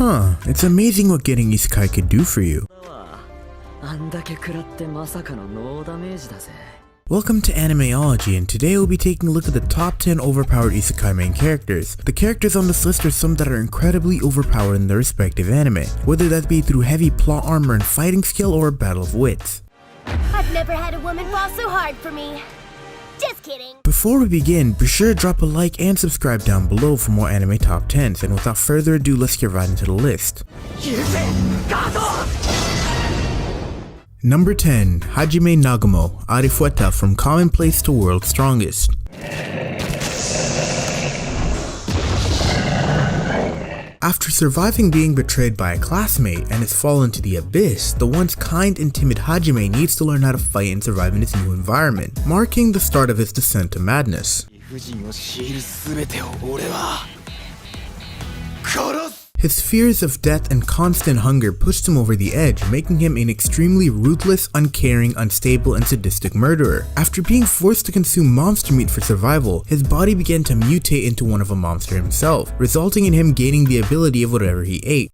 It's amazing what getting Isekai could do for you. Welcome to Animeology, and today we'll be taking a look at the top 10 overpowered Isekai main characters. The characters on this list are some that are incredibly overpowered in their respective anime, whether that be through heavy plot armor and fighting skill or a battle of wits. I've never had a woman fall so hard for me. Just kidding. Before we begin, be sure to drop a like and subscribe down below for more anime top 10s, and without further ado, let's get right into the list. Number 10. Hajime Nagumo, Arifueta from Commonplace to World's Strongest. After surviving being betrayed by a classmate and has fallen to the abyss, the once kind and timid Hajime needs to learn how to fight and survive in his new environment, marking the start of his descent to madness. His fears of death and constant hunger pushed him over the edge, making him an extremely ruthless, uncaring, unstable, and sadistic murderer. After being forced to consume monster meat for survival, his body began to mutate into one of a monster himself, resulting in him gaining the ability of whatever he ate.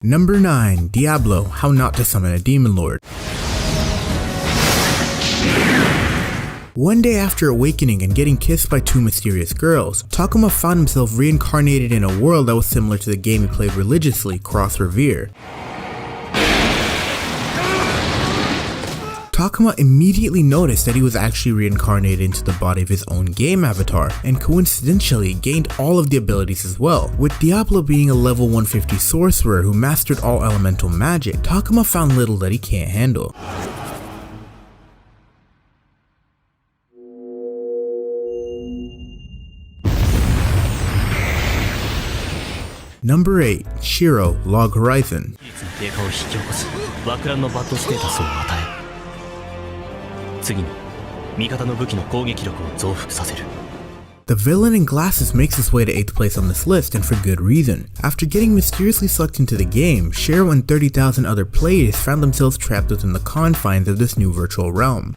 Number 9. Diablo, How Not to Summon a Demon Lord. One day after awakening and getting kissed by two mysterious girls, Takuma found himself reincarnated in a world that was similar to the game he played religiously, Cross Revere. Takuma immediately noticed that he was actually reincarnated into the body of his own game avatar, and coincidentally gained all of the abilities as well. With Diablo being a level 150 sorcerer who mastered all elemental magic, Takuma found little that he can't handle. Number 8. Shiro, Log Horizon. The villain in glasses makes his way to 8th place on this list, and for good reason. After getting mysteriously sucked into the game, Shiro and 30,000 other players found themselves trapped within the confines of this new virtual realm.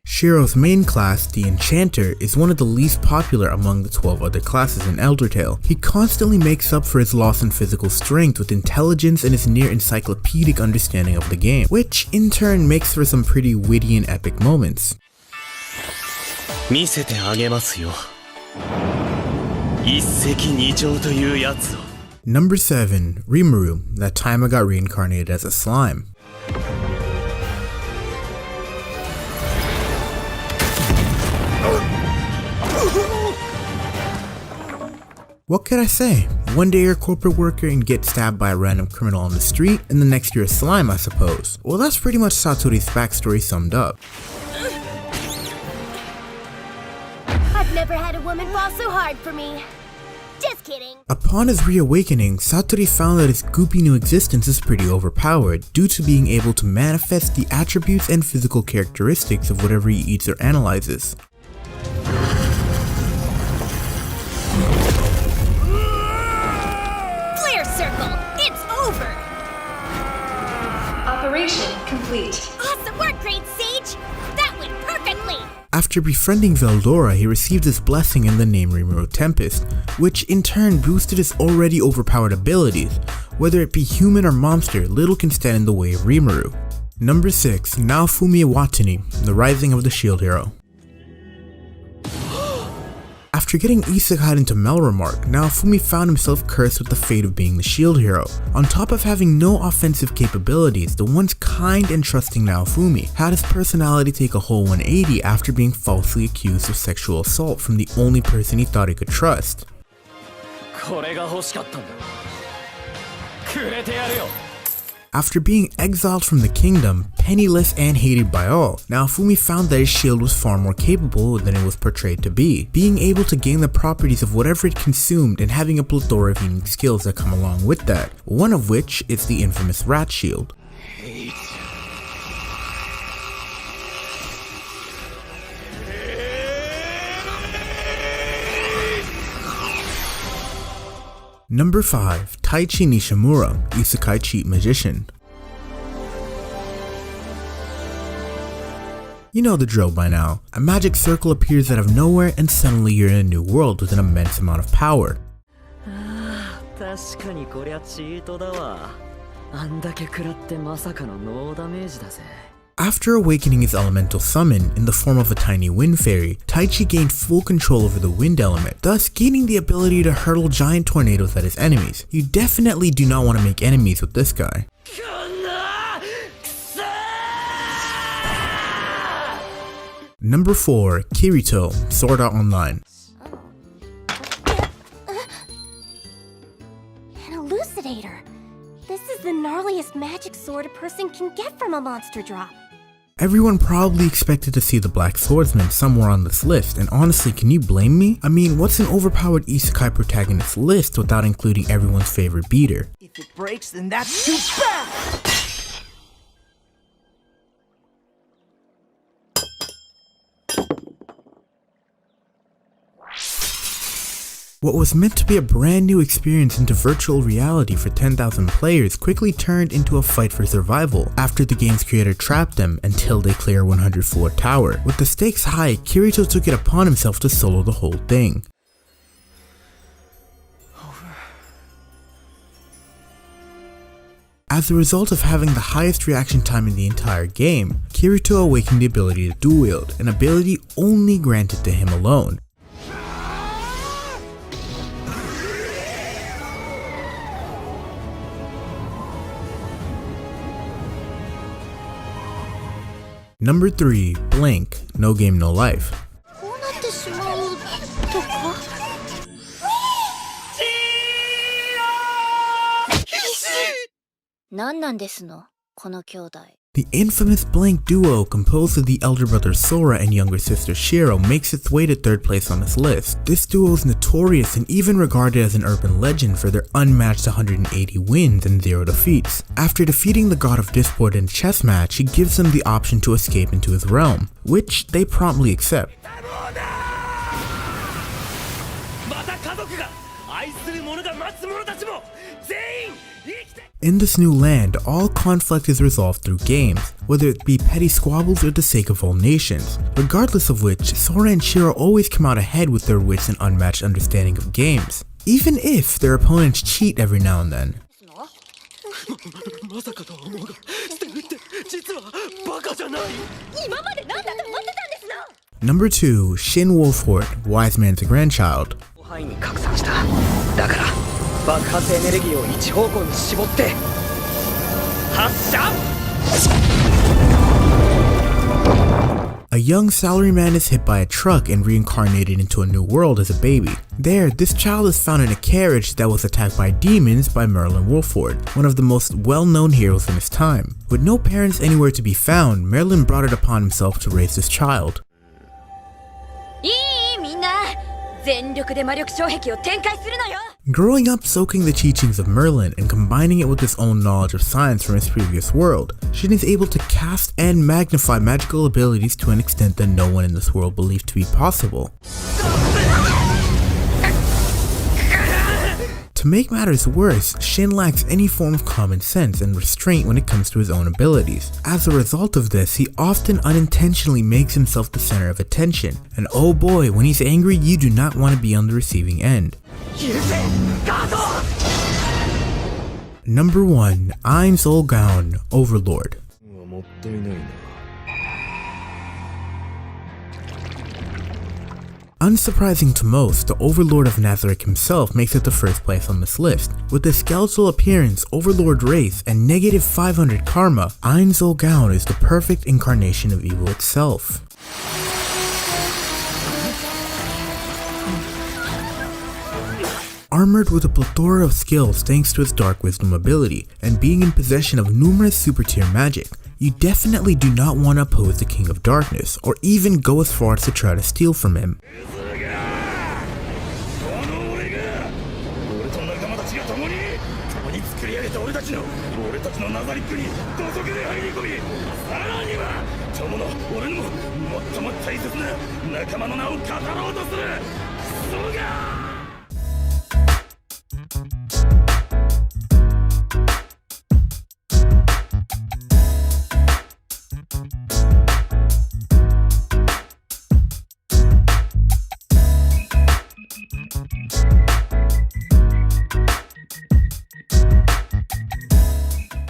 Shiro's main class, the Enchanter, is one of the least popular among the 12 other classes in Elder Tale. He constantly makes up for his loss in physical strength with intelligence and his near encyclopedic understanding of the game, which in turn makes for some pretty witty and epic moments. Number 7. Rimuru, That Time I Got Reincarnated as a Slime. What could I say? One day you're a corporate worker and get stabbed by a random criminal on the street, and the next you're a slime, I suppose. Well, that's pretty much Satori's backstory summed up. I've never had a woman fall so hard for me. Just kidding. Upon his reawakening, Satori found that his goopy new existence is pretty overpowered due to being able to manifest the attributes and physical characteristics of whatever he eats or analyzes. Flare circle, it's over. Operation complete. Awesome work, Great Sage. That went perfectly. After befriending Veldora, he received his blessing in the name Rimuru Tempest, which in turn boosted his already overpowered abilities. Whether it be human or monster, little can stand in the way of Rimuru. Number 6. Naofumi Watani, The Rising of the Shield Hero. After getting isekai'd into Melromark, Naofumi found himself cursed with the fate of being the shield hero. On top of having no offensive capabilities, the once kind and trusting Naofumi had his personality take a whole 180 after being falsely accused of sexual assault from the only person he thought he could trust. After being exiled from the kingdom, penniless and hated by all, Naofumi found that his shield was far more capable than it was portrayed to be, being able to gain the properties of whatever it consumed and having a plethora of unique skills that come along with that, one of which is the infamous rat shield. Number 5. Taichi Nishimura, Isekai cheat magician. You know the drill by now. A magic circle appears out of nowhere and suddenly you're in a new world with an immense amount of power. After awakening his elemental summon in the form of a tiny wind fairy, Taichi gained full control over the wind element, thus gaining the ability to hurtle giant tornadoes at his enemies. You definitely do not want to make enemies with this guy. Number 4. Kirito, Sword Art Online. An elucidator. This is the gnarliest magic sword a person can get from a monster drop. Everyone probably expected to see the Black Swordsman somewhere on this list, and honestly, can you blame me? I mean, what's an overpowered isekai protagonist list without including everyone's favorite beater? If it breaks, then that's too bad! What was meant to be a brand new experience into virtual reality for 10,000 players quickly turned into a fight for survival after the game's creator trapped them until they clear 100 floor tower. With the stakes high, Kirito took it upon himself to solo the whole thing. As a result of having the highest reaction time in the entire game, Kirito awakened the ability to dual wield, an ability only granted to him alone. Number 3. Blank, No Game No Life. こうなってしまうとか? The infamous Blank duo, composed of the elder brother Sora and younger sister Shiro, makes its way to 3rd place on this list. This duo is notorious and even regarded as an urban legend for their unmatched 180 wins and 0 defeats. After defeating the god of discord in a chess match, he gives them the option to escape into his realm, which they promptly accept. In this new land, all conflict is resolved through games, whether it be petty squabbles or the sake of all nations. Regardless of which, Sora and Shiro always come out ahead with their wits and unmatched understanding of games, even if their opponents cheat every now and then. Number 2. Shin Wolfhort, Wise Man's Grandchild. A young salaryman is hit by a truck and reincarnated into a new world as a baby. There, this child is found in a carriage that was attacked by demons by Merlin Wolford, one of the most well-known heroes in his time. With no parents anywhere to be found, Merlin brought it upon himself to raise this child. Growing up soaking the teachings of Merlin and combining it with his own knowledge of science from his previous world, Shin is able to cast and magnify magical abilities to an extent that no one in this world believed to be possible. To make matters worse, Shin lacks any form of common sense and restraint when it comes to his own abilities. As a result of this, he often unintentionally makes himself the center of attention. And oh boy, when he's angry, you do not want to be on the receiving end. Number 1. I'm Sol Gaon, Overlord. Unsurprising to most, the Overlord of Nazarick himself makes it to 1st place on this list. With his skeletal appearance, Overlord race, and negative 500 karma, Ein Sol Gaon is the perfect incarnation of evil itself. Armored with a plethora of skills thanks to his Dark Wisdom ability, and being in possession of numerous super tier magic, you definitely do not want to oppose the King of Darkness, or even go as far as to try to steal from him.